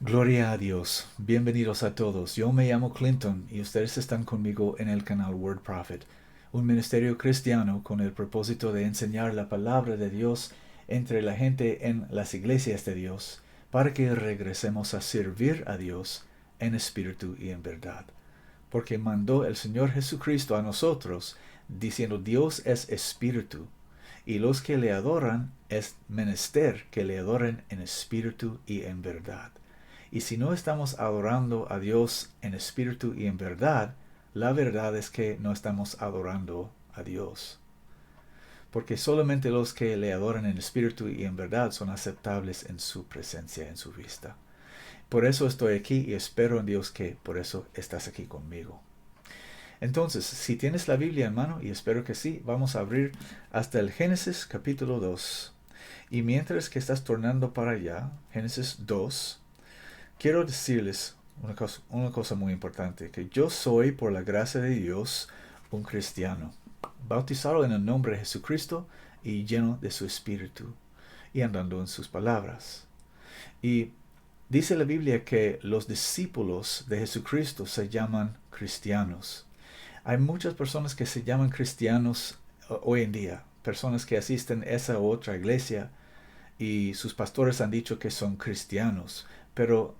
Gloria a Dios. Bienvenidos a todos. Yo me llamo Clinton y ustedes están conmigo en el canal Word Prophet, un ministerio cristiano con el propósito de enseñar la palabra de Dios entre la gente en las iglesias de Dios, para que regresemos a servir a Dios en espíritu y en verdad. Porque mandó el Señor Jesucristo a nosotros, diciendo: Dios es espíritu, y los que le adoran es menester que le adoren en espíritu y en verdad. Y si no estamos adorando a Dios en espíritu y en verdad, la verdad es que no estamos adorando a Dios. Porque solamente los que le adoran en espíritu y en verdad son aceptables en su presencia, en su vista. Por eso estoy aquí y espero en Dios que por eso estás aquí conmigo. Entonces, si tienes la Biblia en mano, y espero que sí, vamos a abrir hasta el Génesis capítulo 2. Y mientras que estás tornando para allá, Génesis 2, quiero decirles una cosa muy importante, que yo soy, por la gracia de Dios, un cristiano, bautizado en el nombre de Jesucristo y lleno de su Espíritu, y andando en sus palabras. Y dice la Biblia que los discípulos de Jesucristo se llaman cristianos. Hay muchas personas que se llaman cristianos hoy en día, personas que asisten a esa u otra iglesia, y sus pastores han dicho que son cristianos, pero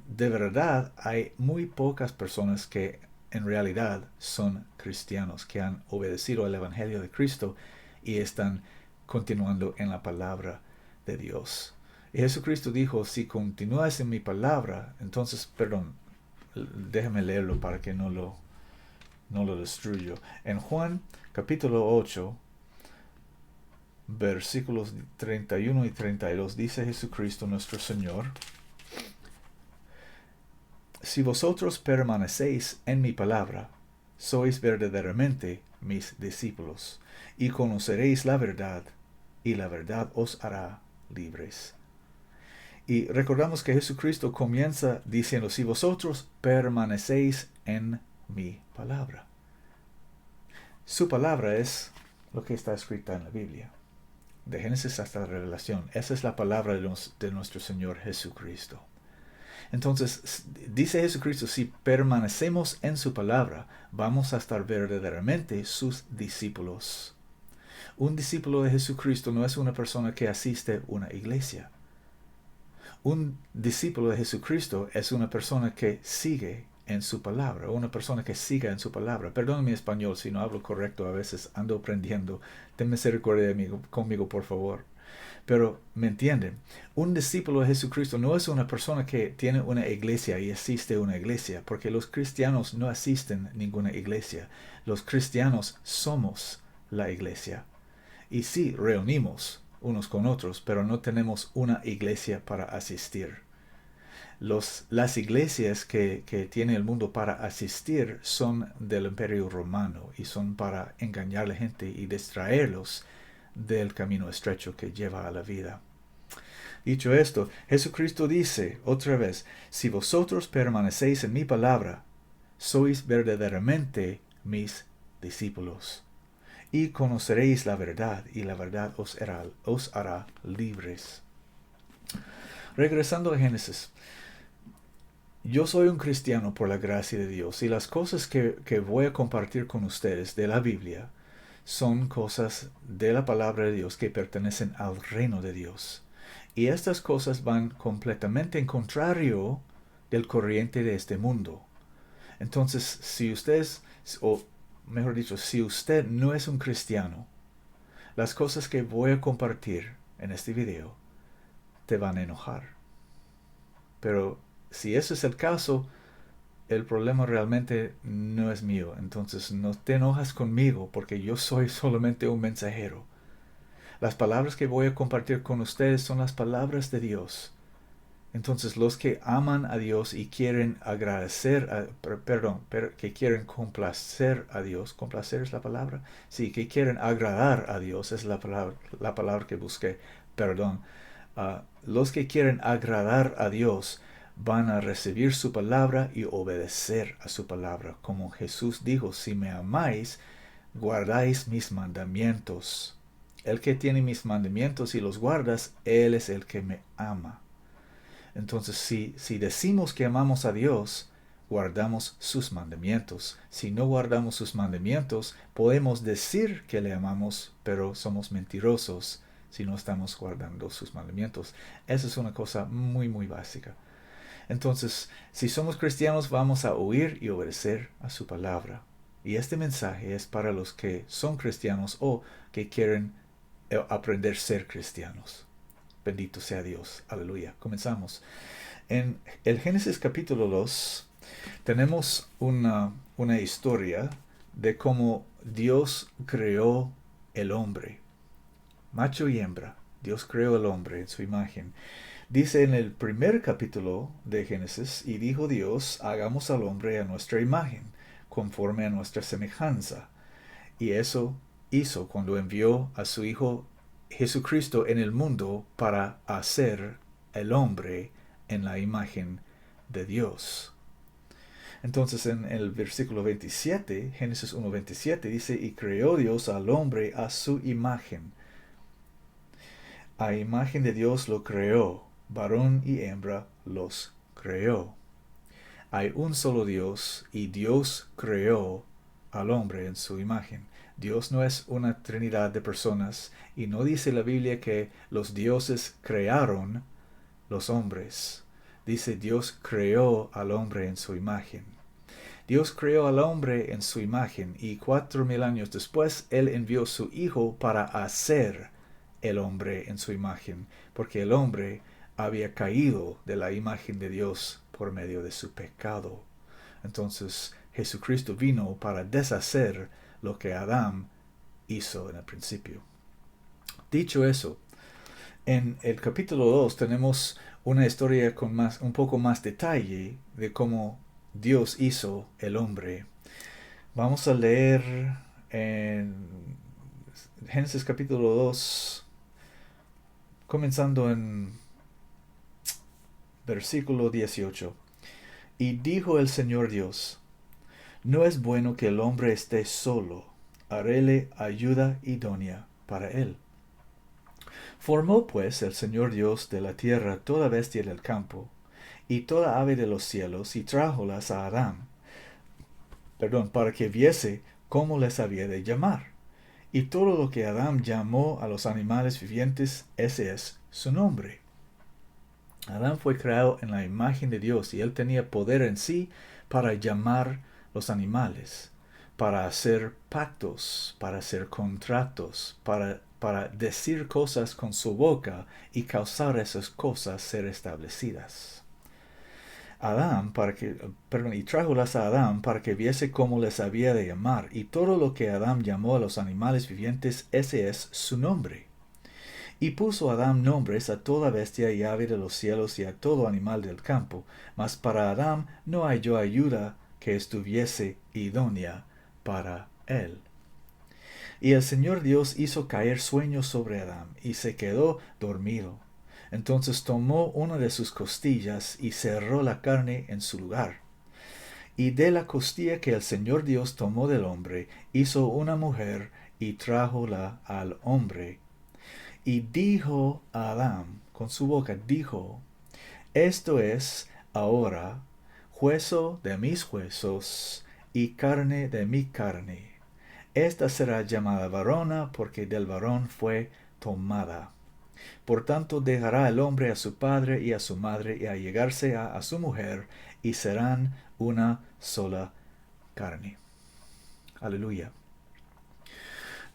de verdad hay muy pocas personas que en realidad son cristianos, que han obedecido al Evangelio de Cristo y están continuando en la palabra de Dios. Y Jesucristo dijo: si continúas en mi palabra, entonces, perdón, déjame leerlo para que no lo destruyo. En Juan capítulo 8, versículos 31 y 32, dice Jesucristo nuestro Señor: si vosotros permanecéis en mi palabra, sois verdaderamente mis discípulos, y conoceréis la verdad, y la verdad os hará libres. Y recordamos que Jesucristo comienza diciendo: si vosotros permanecéis en mi palabra. Su palabra es lo que está escrita en la Biblia, de Génesis hasta la Revelación. Esa es la palabra de nuestro Señor Jesucristo. Entonces, dice Jesucristo: si permanecemos en su palabra, vamos a estar verdaderamente sus discípulos. Un discípulo de Jesucristo no es una persona que asiste a una iglesia. Un discípulo de Jesucristo es una persona que sigue en su palabra, una persona que siga en su palabra. Perdón mi español si no hablo correcto, a veces ando aprendiendo. Ten misericordia conmigo, por favor. Pero me entienden, un discípulo de Jesucristo no es una persona que tiene una iglesia y asiste a una iglesia, porque los cristianos no asisten a ninguna iglesia. Los cristianos somos la iglesia. Y sí, reunimos unos con otros, pero no tenemos una iglesia para asistir. Las iglesias que tiene el mundo para asistir son del Imperio Romano y son para engañar a la gente y distraerlos del camino estrecho que lleva a la vida. Dicho esto, Jesucristo dice otra vez: si vosotros permanecéis en mi palabra, sois verdaderamente mis discípulos, y conoceréis la verdad, y la verdad os hará libres. Regresando a Génesis, yo soy un cristiano por la gracia de Dios, y las cosas que voy a compartir con ustedes de la Biblia son cosas de la palabra de Dios que pertenecen al reino de Dios. Y estas cosas van completamente en contrario del corriente de este mundo. Entonces, si ustedes, o mejor dicho, si usted no es un cristiano, las cosas que voy a compartir en este video te van a enojar. Pero si ese es el caso, el problema realmente no es mío. Entonces no te enojas conmigo, porque yo soy solamente un mensajero. Las palabras que voy a compartir con ustedes son las palabras de Dios. Entonces los que aman a Dios y quieren que quieren complacer a Dios, complacer es la palabra, sí, que quieren agradar a Dios es la palabra que busqué, perdón. Los que quieren agradar a Dios van a recibir su palabra y obedecer a su palabra. Como Jesús dijo: si me amáis, guardáis mis mandamientos. El que tiene mis mandamientos y los guardas, él es el que me ama. Entonces, si decimos que amamos a Dios, guardamos sus mandamientos. Si no guardamos sus mandamientos, podemos decir que le amamos, pero somos mentirosos si no estamos guardando sus mandamientos. Esa es una cosa muy, muy básica. Entonces, si somos cristianos, vamos a oír y obedecer a su palabra. Y este mensaje es para los que son cristianos o que quieren aprender a ser cristianos. Bendito sea Dios. Aleluya. Comenzamos. En el Génesis capítulo 2 tenemos una historia de cómo Dios creó el hombre. Macho y hembra. Dios creó el hombre en su imagen. Dice en el primer capítulo de Génesis, y dijo Dios, hagamos al hombre a nuestra imagen, conforme a nuestra semejanza. Y eso hizo cuando envió a su Hijo Jesucristo en el mundo para hacer el hombre en la imagen de Dios. Entonces en el versículo 27, Génesis 1:27, dice, y creó Dios al hombre a su imagen. A imagen de Dios lo creó, varón y hembra los creó. Hay un solo Dios y Dios creó al hombre en su imagen. Dios no es una trinidad de personas y no dice la Biblia que los dioses crearon los hombres. Dice Dios creó al hombre en su imagen. Dios creó al hombre en su imagen y 4,000 años después Él envió su Hijo para hacer el hombre en su imagen, porque el hombre había caído de la imagen de Dios por medio de su pecado. Entonces Jesucristo vino para deshacer lo que Adán hizo en el principio. Dicho eso, en el capítulo 2 tenemos una historia con un poco más detalle de cómo Dios hizo el hombre. Vamos a leer en Génesis capítulo 2, comenzando en versículo 18. Y dijo el Señor Dios, no es bueno que el hombre esté solo, haréle ayuda idónea para él. Formó pues el Señor Dios de la tierra toda bestia del campo, y toda ave de los cielos, y trájolas a Adán, para que viese cómo les había de llamar. Y todo lo que Adán llamó a los animales vivientes, ese es su nombre. Adán fue creado en la imagen de Dios y él tenía poder en sí para llamar los animales, para hacer pactos, para hacer contratos, para decir cosas con su boca y causar esas cosas ser establecidas. Y trájolas a Adán para que viese cómo les había de llamar, y todo lo que Adán llamó a los animales vivientes, ese es su nombre. Y puso Adán nombres a toda bestia y ave de los cielos y a todo animal del campo, mas para Adán no halló ayuda que estuviese idónea para él. Y el Señor Dios hizo caer sueño sobre Adán, y se quedó dormido. Entonces tomó una de sus costillas y cerró la carne en su lugar. Y de la costilla que el Señor Dios tomó del hombre, hizo una mujer y trájola al hombre. Y dijo a Adán, con su boca dijo, esto es ahora hueso de mis huesos y carne de mi carne. Esta será llamada varona porque del varón fue tomada. Por tanto dejará el hombre a su padre y a su madre y allegarse a su mujer, y serán una sola carne. Aleluya.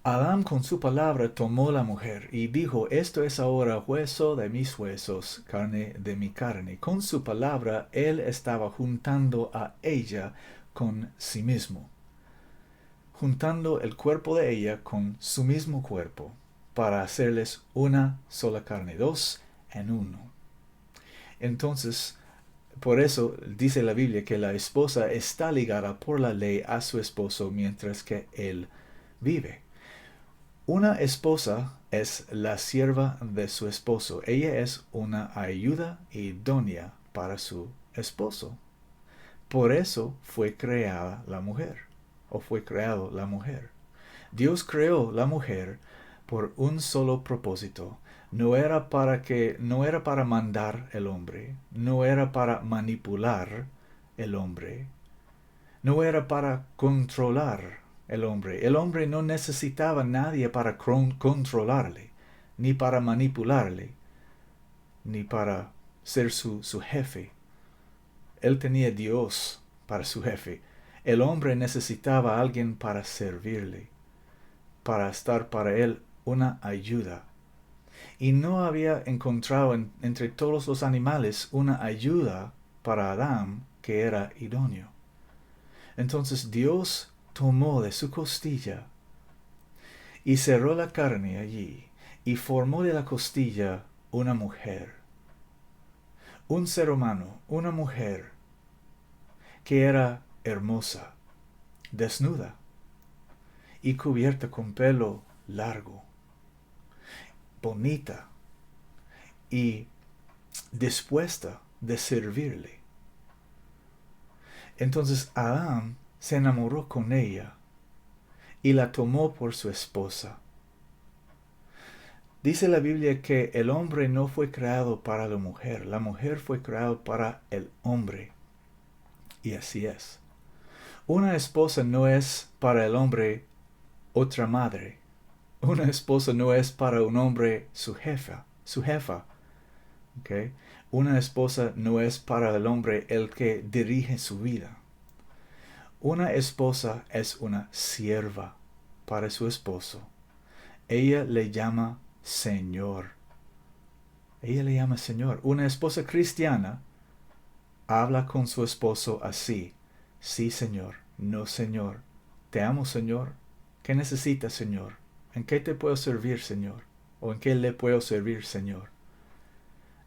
Adán con su palabra tomó la mujer y dijo, esto es ahora hueso de mis huesos, carne de mi carne. Con su palabra él estaba juntando a ella con sí mismo, juntando el cuerpo de ella con su mismo cuerpo, para hacerles una sola carne, dos en uno. Entonces, por eso dice la Biblia que la esposa está ligada por la ley a su esposo mientras que él vive. Una esposa es la sierva de su esposo. Ella es una ayuda idónea para su esposo. Por eso fue creada la mujer, o fue creado la mujer. Dios creó la mujer por un solo propósito, no era para mandar el hombre, no era para manipular el hombre, no era para controlar el hombre. El hombre no necesitaba a nadie para controlarle, ni para manipularle, ni para ser su jefe. Él tenía Dios para su jefe. El hombre necesitaba a alguien para servirle, para estar para él una ayuda. Y no había encontrado entre todos los animales una ayuda para Adán que era idóneo. Entonces Dios tomó de su costilla y cerró la carne allí y formó de la costilla una mujer, un ser humano, una mujer que era hermosa, desnuda y cubierta con pelo largo, bonita y dispuesta de servirle. Entonces Adán se enamoró con ella y la tomó por su esposa. Dice la Biblia que el hombre no fue creado para la mujer fue creada para el hombre. Y así es. Una esposa no es para el hombre otra madre. Una esposa no es para un hombre su jefa. ¿Okay? Una esposa no es para el hombre el que dirige su vida. Una esposa es una sierva para su esposo. Ella le llama Señor. Ella le llama Señor. Una esposa cristiana habla con su esposo así. Sí, Señor. No, Señor. Te amo, Señor. ¿Qué necesitas, Señor? ¿En qué te puedo servir, Señor? ¿O en qué le puedo servir, Señor?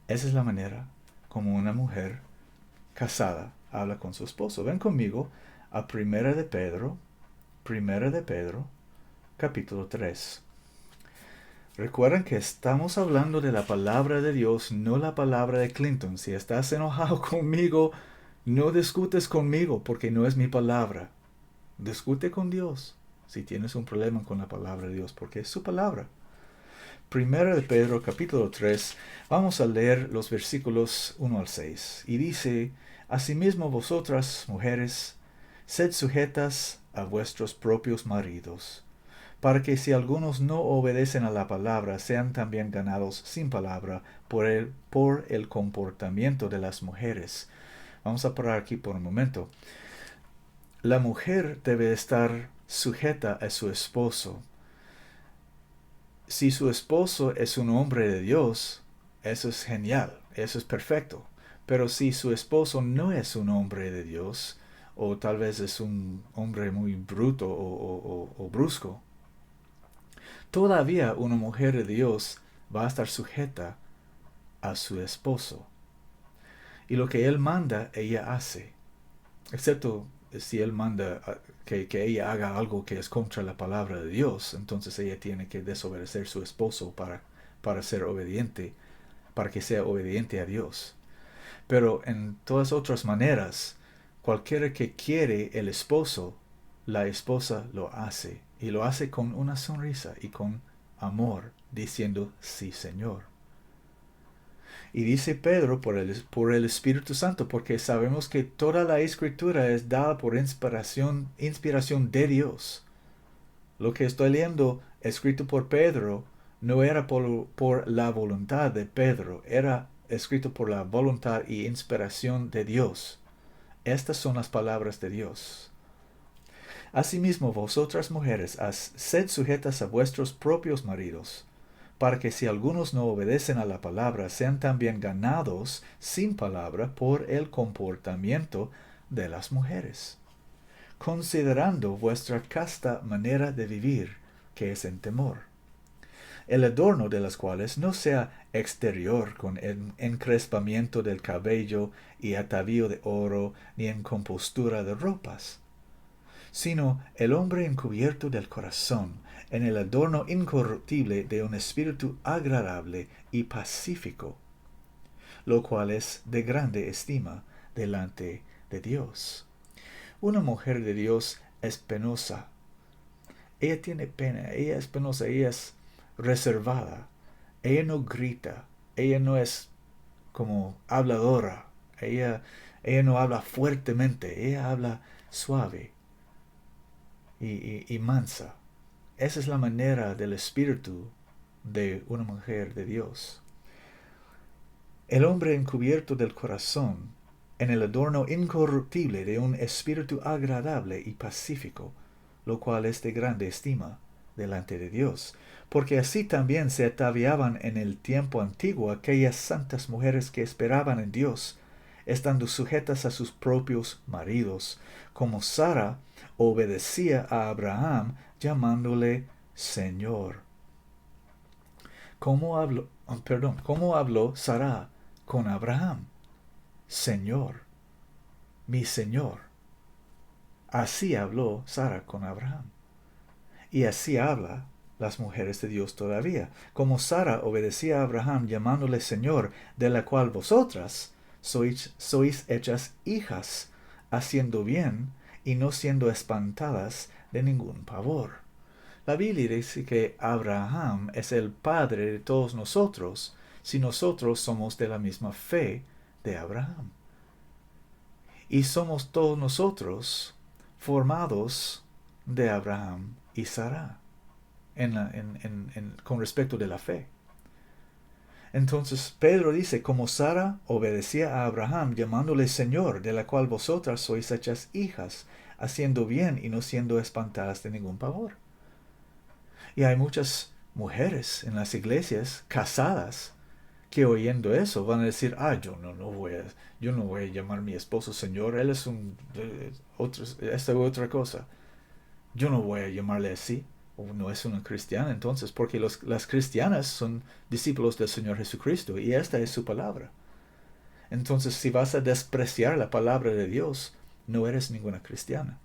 Esa es la manera como una mujer casada habla con su esposo. Ven conmigo a Primera de Pedro, capítulo 3. Recuerden que estamos hablando de la palabra de Dios, no la palabra de Clinton. Si estás enojado conmigo, no discutes conmigo porque no es mi palabra. Discute con Dios si tienes un problema con la palabra de Dios, porque es su palabra. Primera de Pedro, capítulo 3, vamos a leer los versículos 1 al 6. Y dice, asimismo vosotras, mujeres, sed sujetas a vuestros propios maridos, para que si algunos no obedecen a la palabra, sean también ganados sin palabra por el comportamiento de las mujeres. Vamos a parar aquí por un momento. La mujer debe estar sujeta a su esposo. Si su esposo es un hombre de Dios, eso es genial, eso es perfecto. Pero si su esposo no es un hombre de Dios, o tal vez es un hombre muy bruto o brusco, todavía una mujer de Dios va a estar sujeta a su esposo. Y lo que él manda, ella hace. Excepto si él manda que ella haga algo que es contra la palabra de Dios, entonces ella tiene que desobedecer a su esposo para ser obediente, para que sea obediente a Dios. Pero en todas otras maneras, cualquiera que quiere el esposo, la esposa lo hace. Y lo hace con una sonrisa y con amor, diciendo, sí, Señor. Y dice Pedro por el Espíritu Santo, porque sabemos que toda la Escritura es dada por inspiración de Dios. Lo que estoy leyendo, escrito por Pedro, no era por la voluntad de Pedro, era escrito por la voluntad y inspiración de Dios. Estas son las palabras de Dios. Asimismo, vosotras mujeres, sed sujetas a vuestros propios maridos, para que si algunos no obedecen a la palabra, sean también ganados sin palabra por el comportamiento de las mujeres, considerando vuestra casta manera de vivir, que es en temor. El adorno de las cuales no sea exterior con el encrespamiento del cabello y atavío de oro, ni en compostura de ropas, sino el hombre encubierto del corazón, en el adorno incorruptible de un espíritu agradable y pacífico, lo cual es de grande estima delante de Dios. Una mujer de Dios es penosa. Ella tiene pena, ella es penosa, ella es reservada. Ella no grita, ella no es como habladora, ella no habla fuertemente, ella habla suave y mansa. Esa es la manera del espíritu de una mujer de Dios. El hombre encubierto del corazón, en el adorno incorruptible de un espíritu agradable y pacífico, lo cual es de grande estima delante de Dios, porque así también se ataviaban en el tiempo antiguo aquellas santas mujeres que esperaban en Dios, estando sujetas a sus propios maridos, como Sara obedecía a Abraham llamándole Señor. ¿Cómo habló Sara con Abraham? Señor, mi Señor. Así habló Sara con Abraham. Y así habla las mujeres de Dios todavía. Como Sara obedecía a Abraham llamándole Señor, de la cual vosotras sois hechas hijas, haciendo bien y no siendo espantadas de ningún pavor. La Biblia dice que Abraham es el padre de todos nosotros, si nosotros somos de la misma fe de Abraham. Y somos todos nosotros formados de Abraham y Sara con respecto de la fe. Entonces Pedro dice, como Sara obedecía a Abraham llamándole Señor, de la cual vosotras sois hechas hijas, haciendo bien y no siendo espantadas de ningún pavor. Y hay muchas mujeres en las iglesias casadas que oyendo eso van a decir, yo no voy a llamar a mi esposo Señor, él es esta u otra cosa. Yo no voy a llamarle así. O no es una cristiana entonces, porque las cristianas son discípulos del Señor Jesucristo y esta es su palabra. Entonces, si vas a despreciar la palabra de Dios, no eres ninguna cristiana.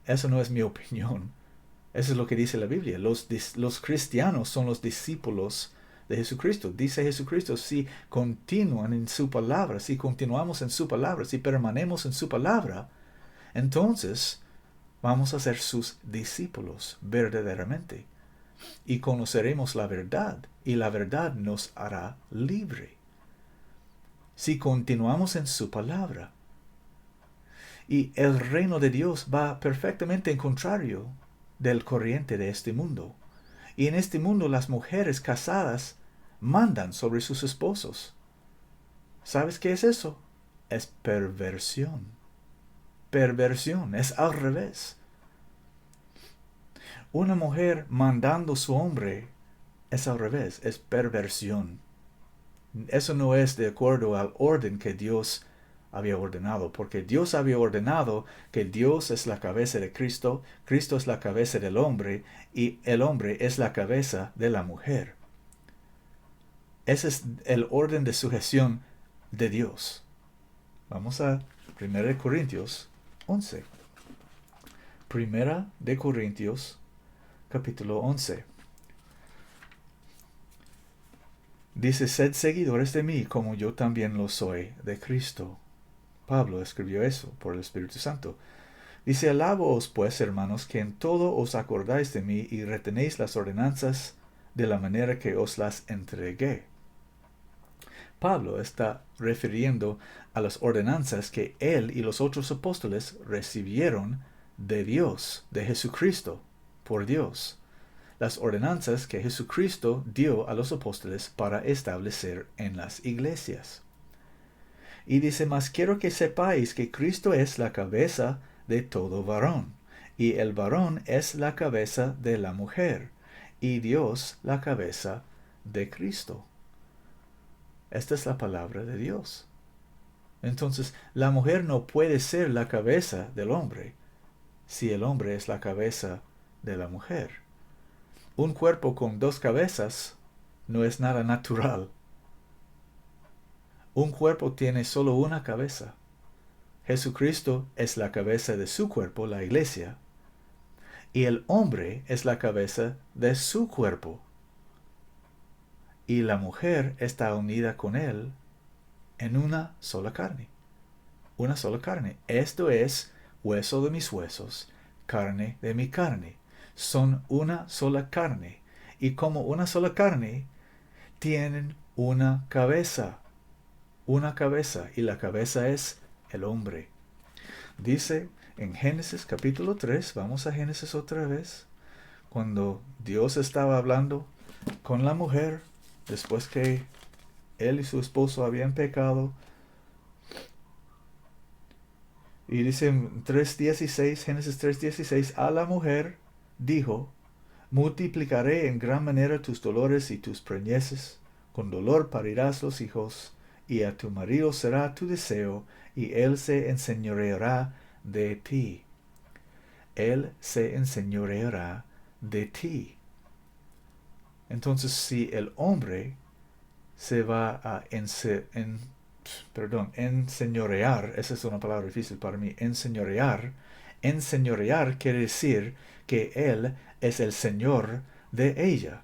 Eso no es mi opinión. Eso es lo que dice la Biblia. Los cristianos son los discípulos de Jesucristo. Dice Jesucristo, si continúan en su palabra, si continuamos en su palabra, si permanecemos en su palabra, entonces vamos a ser sus discípulos verdaderamente. Y conoceremos la verdad, y la verdad nos hará libre. Si continuamos en su palabra. Y el reino de Dios va perfectamente en contrario del corriente de este mundo. Y en este mundo las mujeres casadas mandan sobre sus esposos. ¿Sabes qué es eso? Es perversión. Perversión, es al revés. Una mujer mandando a su hombre es al revés, es perversión. Eso no es de acuerdo al orden que Dios había ordenado, porque Dios había ordenado que Dios es la cabeza de Cristo, Cristo es la cabeza del hombre y el hombre es la cabeza de la mujer. Ese es el orden de sujeción de Dios. Vamos a 1 Corintios 11. 1 Corintios capítulo 11. Dice, sed seguidores de mí como yo también lo soy de Cristo. Pablo escribió eso por el Espíritu Santo. Dice, aláboos pues, hermanos, que en todo os acordáis de mí y retenéis las ordenanzas de la manera que os las entregué. Pablo está refiriendo a las ordenanzas que él y los otros apóstoles recibieron de Dios, de Jesucristo, por Dios. Las ordenanzas que Jesucristo dio a los apóstoles para establecer en las iglesias. Y dice, mas quiero que sepáis que Cristo es la cabeza de todo varón, y el varón es la cabeza de la mujer, y Dios la cabeza de Cristo. Esta es la palabra de Dios. Entonces, la mujer no puede ser la cabeza del hombre, si el hombre es la cabeza de la mujer. Un cuerpo con dos cabezas no es nada natural. Un cuerpo tiene solo una cabeza. Jesucristo es la cabeza de su cuerpo, la iglesia, y el hombre es la cabeza de su cuerpo. Y la mujer está unida con él en una sola carne. Una sola carne. Esto es hueso de mis huesos, carne de mi carne. Son una sola carne. Y como una sola carne, tienen una cabeza, y la cabeza es el hombre. Dice en Génesis capítulo 3, vamos a Génesis otra vez, cuando Dios estaba hablando con la mujer, después que él y su esposo habían pecado, y dice en 3:16, Génesis 3:16, a la mujer dijo, multiplicaré en gran manera tus dolores y tus preñeces, con dolor parirás los hijos, y a tu marido será tu deseo, y él se enseñoreará de ti. Él se enseñoreará de ti. Entonces, si el hombre se va a enseñorear, esa es una palabra difícil para mí, enseñorear quiere decir que él es el señor de ella.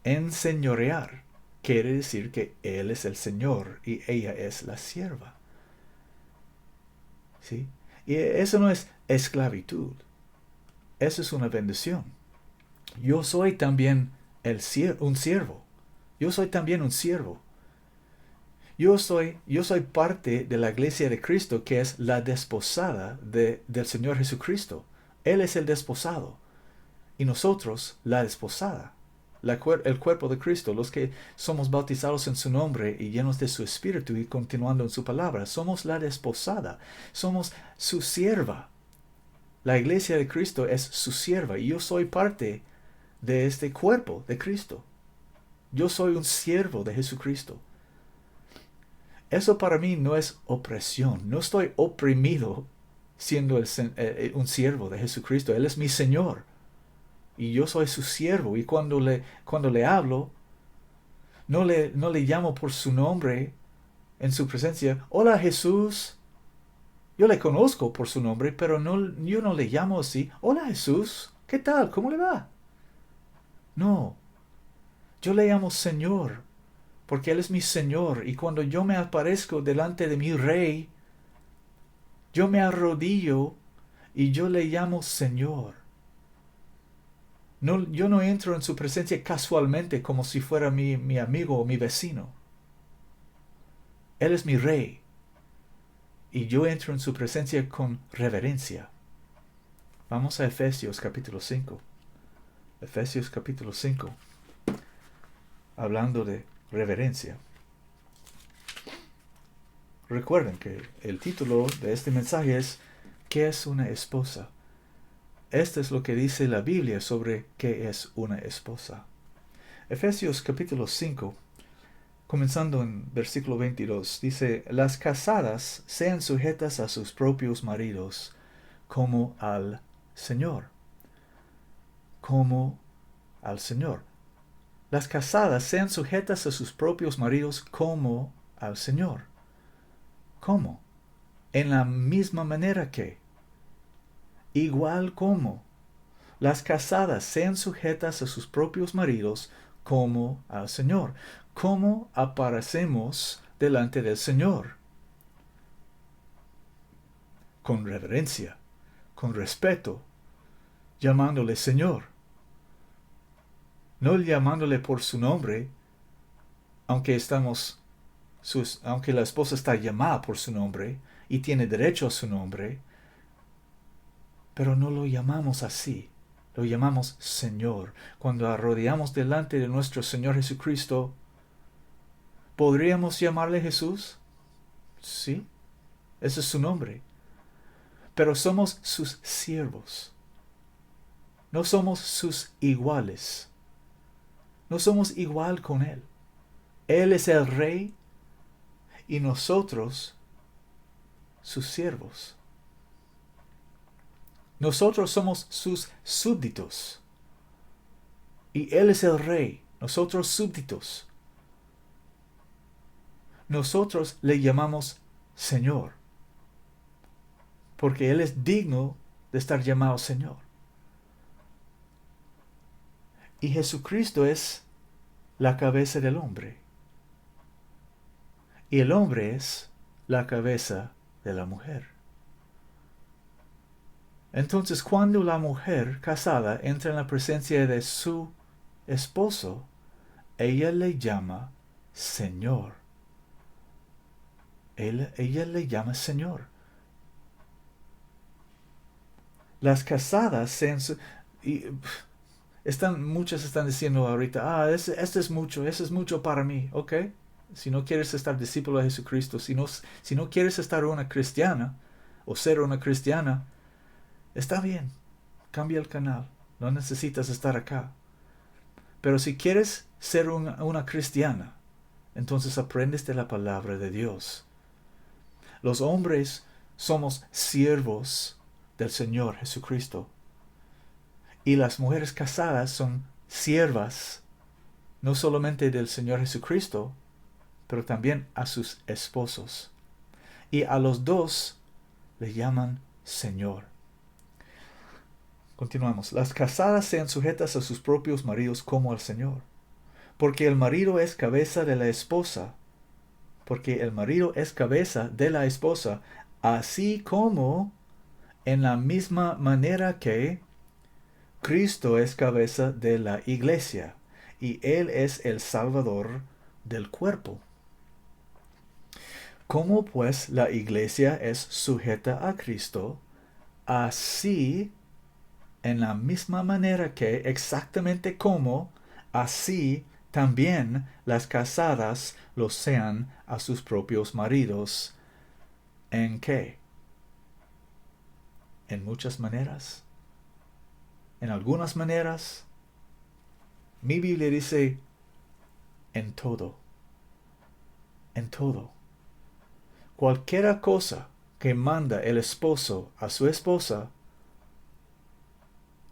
Enseñorear quiere decir que él es el señor y ella es la sierva. ¿Sí? Y eso no es esclavitud, eso es una bendición. Yo soy también un siervo. Yo soy también un siervo. Yo soy parte de la iglesia de Cristo, que es la desposada del Señor Jesucristo. Él es el desposado y nosotros la desposada, el cuerpo de Cristo, los que somos bautizados en su nombre y llenos de su espíritu y continuando en su palabra. Somos la desposada, somos su sierva. La iglesia de Cristo es su sierva y yo soy parte de este cuerpo de Cristo. Yo soy un siervo de Jesucristo. Eso para mí no es opresión. No estoy oprimido siendo un siervo de Jesucristo. Él es mi Señor. Y yo soy su siervo. Y cuando le hablo, no le llamo por su nombre en su presencia. Hola, Jesús. Yo le conozco por su nombre, pero yo no le llamo así. Hola, Jesús. ¿Qué tal? ¿Cómo le va? No. Yo le llamo Señor, porque Él es mi Señor, y cuando yo me aparezco delante de mi Rey, yo me arrodillo y yo le llamo Señor. No, yo no entro en su presencia casualmente como si fuera mi amigo o mi vecino. Él es mi Rey, y yo entro en su presencia con reverencia. Vamos a Efesios capítulo 5. Efesios capítulo 5. Hablando de reverencia. Recuerden que el título de este mensaje es ¿qué es una esposa? Esto es lo que dice la Biblia sobre qué es una esposa. Efesios capítulo 5, comenzando en versículo 22, dice, las casadas sean sujetas a sus propios maridos como al Señor. Como al Señor. Las casadas sean sujetas a sus propios maridos como al Señor. ¿Cómo? En la misma manera que, igual como, las casadas sean sujetas a sus propios maridos como al Señor. ¿Cómo aparecemos delante del Señor? Con reverencia, con respeto, llamándole Señor. No llamándole por su nombre, aunque la esposa está llamada por su nombre y tiene derecho a su nombre, pero no lo llamamos así, lo llamamos Señor. Cuando arrodillamos delante de nuestro Señor Jesucristo, ¿podríamos llamarle Jesús? Sí, ese es su nombre. Pero somos sus siervos. No somos sus iguales. No somos igual con Él. Él es el Rey y nosotros sus siervos. Nosotros somos sus súbditos. Y Él es el Rey, nosotros súbditos. Nosotros le llamamos Señor, porque Él es digno de estar llamado Señor. Y Jesucristo es la cabeza del hombre. Y el hombre es la cabeza de la mujer. Entonces, cuando la mujer casada entra en la presencia de su esposo, ella le llama Señor. Ella le llama Señor. Las casadas muchas están diciendo ahorita, esto es mucho, eso es mucho para mí, ¿ok? Si no quieres estar discípulo de Jesucristo, si no quieres estar una cristiana o ser una cristiana, está bien, cambia el canal, no necesitas estar acá. Pero si quieres ser una cristiana, entonces aprendes de la palabra de Dios. Los hombres somos siervos del Señor Jesucristo. Y las mujeres casadas son siervas, no solamente del Señor Jesucristo, pero también a sus esposos. Y a los dos le llaman Señor. Continuamos. Las casadas sean sujetas a sus propios maridos como al Señor. Porque el marido es cabeza de la esposa. Porque el marido es cabeza de la esposa, así como en la misma manera que Cristo es cabeza de la iglesia, y Él es el Salvador del cuerpo. Como pues la iglesia es sujeta a Cristo, así, en la misma manera que, exactamente como, así también las casadas lo sean a sus propios maridos. ¿En qué? En muchas maneras. En algunas maneras. Mi Biblia dice en todo. En todo. Cualquiera cosa que manda el esposo a su esposa,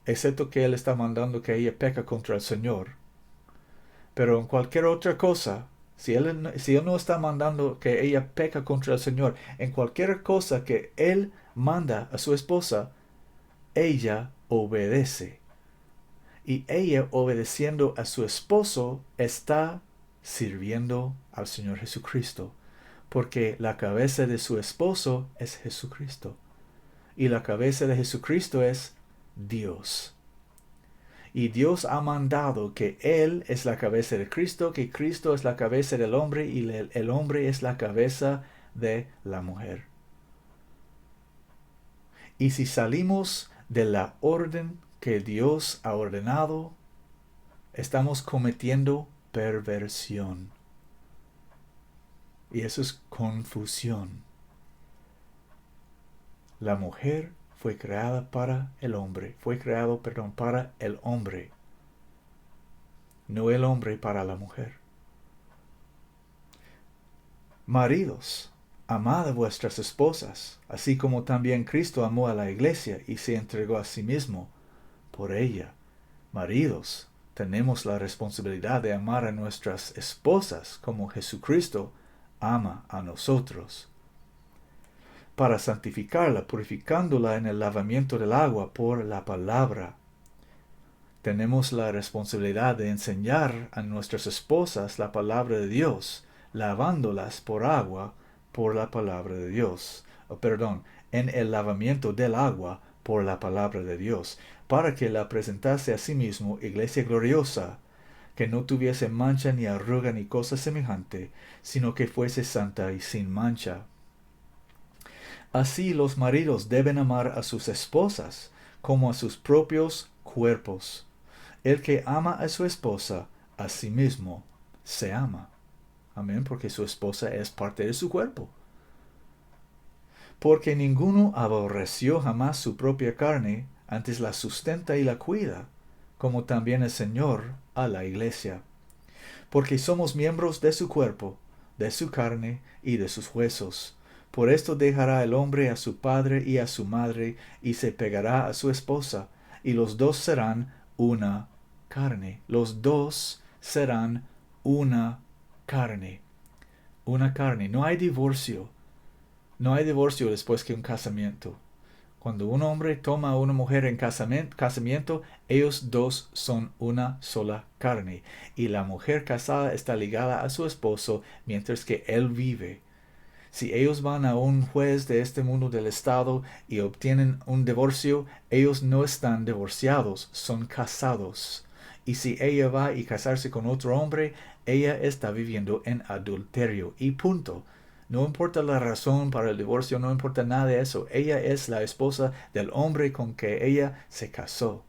excepto que él está mandando que ella peca contra el Señor. Pero en cualquier otra cosa, si él no está mandando que ella peca contra el Señor, en cualquier cosa que él manda a su esposa, ella obedece. Y ella, obedeciendo a su esposo, está sirviendo al Señor Jesucristo. Porque la cabeza de su esposo es Jesucristo. Y la cabeza de Jesucristo es Dios. Y Dios ha mandado que Él es la cabeza de Cristo, que Cristo es la cabeza del hombre y el hombre es la cabeza de la mujer. Y si salimos de la orden que Dios ha ordenado, estamos cometiendo perversión. Y eso es confusión. La mujer fue creada para el hombre. Para el hombre. No el hombre para la mujer. Maridos, amad a vuestras esposas, así como también Cristo amó a la iglesia y se entregó a sí mismo por ella. Maridos, tenemos la responsabilidad de amar a nuestras esposas como Jesucristo ama a nosotros, para santificarla, purificándola en el lavamiento del agua por la palabra. Tenemos la responsabilidad de enseñar a nuestras esposas la palabra de Dios, lavándolas por agua por la palabra de Dios. En el lavamiento del agua por la palabra de Dios, para que la presentase a sí mismo iglesia gloriosa, que no tuviese mancha ni arruga ni cosa semejante, sino que fuese santa y sin mancha. Así los maridos deben amar a sus esposas como a sus propios cuerpos. El que ama a su esposa, a sí mismo se ama. Amén, porque su esposa es parte de su cuerpo. Porque ninguno aborreció jamás su propia carne, antes la sustenta y la cuida, como también el Señor a la iglesia. Porque somos miembros de su cuerpo, de su carne y de sus huesos. Por esto dejará el hombre a su padre y a su madre, y se pegará a su esposa, y los dos serán una carne. Los dos serán una carne. Una carne. No hay divorcio. No hay divorcio después que un casamiento. Cuando un hombre toma a una mujer en casamiento, ellos dos son una sola carne. Y la mujer casada está ligada a su esposo mientras que él vive. Si ellos van a un juez de este mundo del estado y obtienen un divorcio, ellos no están divorciados, son casados. Y si ella va y casarse con otro hombre, ella está viviendo en adulterio. Y punto. No importa la razón para el divorcio, no importa nada de eso. Ella es la esposa del hombre con que ella se casó.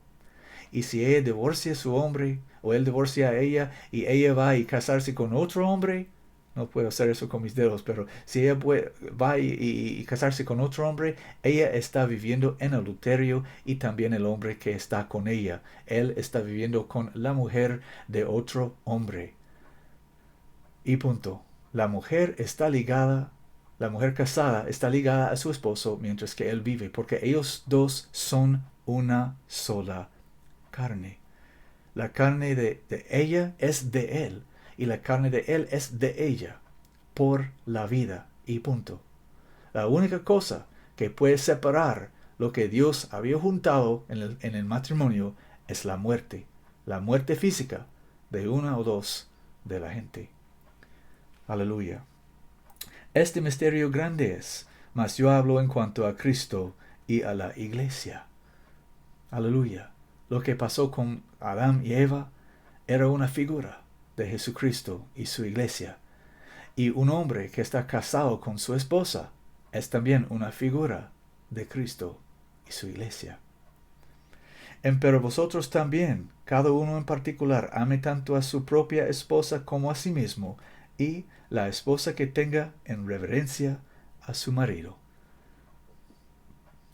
Y si ella divorcia a su hombre, o él divorcia a ella, y ella va y casarse con otro hombre, no puedo hacer eso con mis dedos, pero si ella va y casarse con otro hombre, ella está viviendo en adulterio y también el hombre que está con ella. Él está viviendo con la mujer de otro hombre. Y punto. La mujer casada está ligada a su esposo mientras que él vive, porque ellos dos son una sola carne. La carne de ella es de él y la carne de él es de ella por la vida y punto. La única cosa que puede separar lo que Dios había juntado en el matrimonio es la muerte física de una o dos de la gente. Aleluya. Este misterio grande es, mas yo hablo en cuanto a Cristo y a la iglesia. Aleluya. Lo que pasó con Adán y Eva era una figura de Jesucristo y su iglesia. Y un hombre que está casado con su esposa es también una figura de Cristo y su iglesia. Pero vosotros también, cada uno en particular, ame tanto a su propia esposa como a sí mismo, y la esposa que tenga en reverencia a su marido.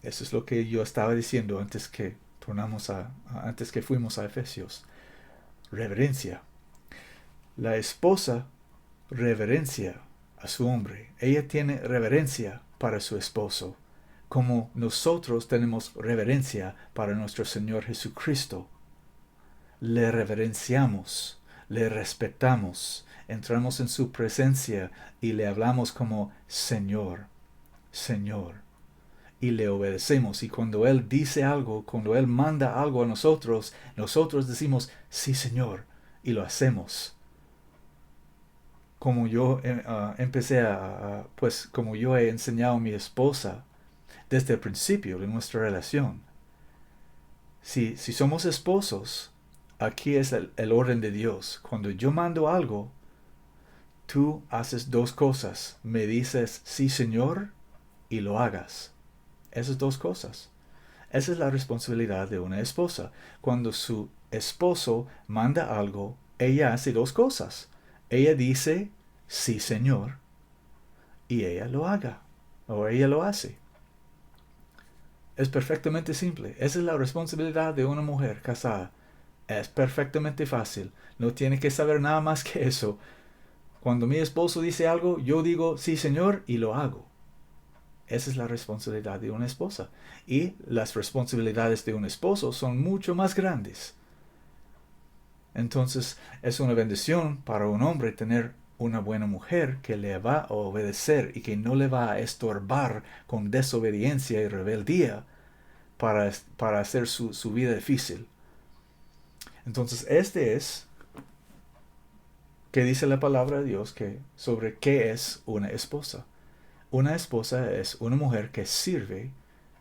Eso es lo que yo estaba diciendo antes que fuimos a Efesios. Reverencia. La esposa reverencia a su hombre. Ella tiene reverencia para su esposo, como nosotros tenemos reverencia para nuestro Señor Jesucristo. Le reverenciamos, le respetamos, entramos en su presencia y le hablamos como Señor, Señor. Y le obedecemos. Y cuando Él dice algo, cuando Él manda algo a nosotros, nosotros decimos, sí, Señor, y lo hacemos. Como yo como yo he enseñado a mi esposa desde el principio de nuestra relación. Si somos esposos, aquí es el orden de Dios. Cuando yo mando algo, tú haces dos cosas. Me dices, sí, Señor, y lo hagas. Esas dos cosas. Esa es la responsabilidad de una esposa. Cuando su esposo manda algo, ella hace dos cosas. Ella dice, sí, Señor, y ella lo haga, o ella lo hace. Es perfectamente simple. Esa es la responsabilidad de una mujer casada. Es perfectamente fácil. No tiene que saber nada más que eso. Cuando mi esposo dice algo, yo digo, sí, Señor, y lo hago. Esa es la responsabilidad de una esposa. Y las responsabilidades de un esposo son mucho más grandes. Entonces es una bendición para un hombre tener una buena mujer que le va a obedecer y que no le va a estorbar con desobediencia y rebeldía para hacer su vida difícil. Entonces que dice la palabra de Dios sobre qué es una esposa. Una esposa es una mujer que sirve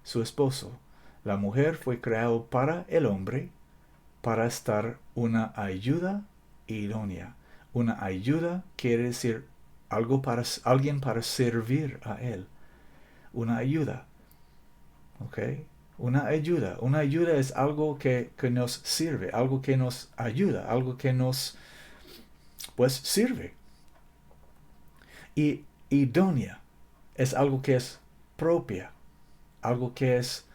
a su esposo. La mujer fue creada para el hombre, para estar una ayuda idónea. Una ayuda quiere decir alguien para servir a él. Una ayuda. ¿Ok? Una ayuda. Una ayuda es algo que nos sirve, algo que nos ayuda, algo que nos, pues, sirve. Y idónea es algo que es propia, algo que es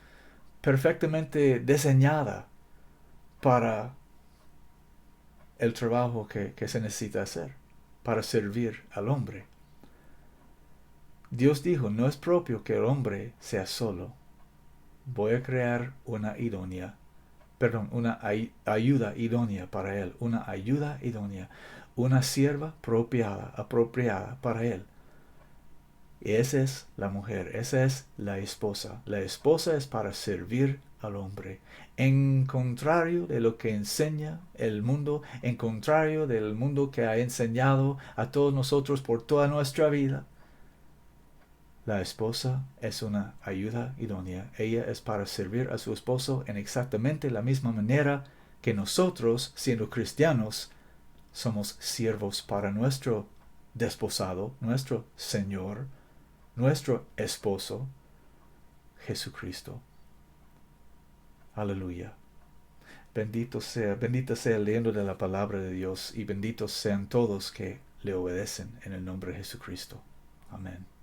perfectamente diseñada para el trabajo que se necesita hacer, para servir al hombre. Dios dijo, no es propio que el hombre sea solo. Voy a crear una ayuda idónea para él, una ayuda idónea, una sierva apropiada para él. Y esa es la mujer, esa es la esposa. La esposa es para servir al hombre. En contrario de lo que enseña el mundo, en contrario del mundo que ha enseñado a todos nosotros por toda nuestra vida, la esposa es una ayuda idónea. Ella es para servir a su esposo en exactamente la misma manera que nosotros, siendo cristianos, somos siervos para nuestro desposado, nuestro Señor, nuestro esposo, Jesucristo. Aleluya. Bendita sea el leyendo de la palabra de Dios, y benditos sean todos que le obedecen en el nombre de Jesucristo. Amén.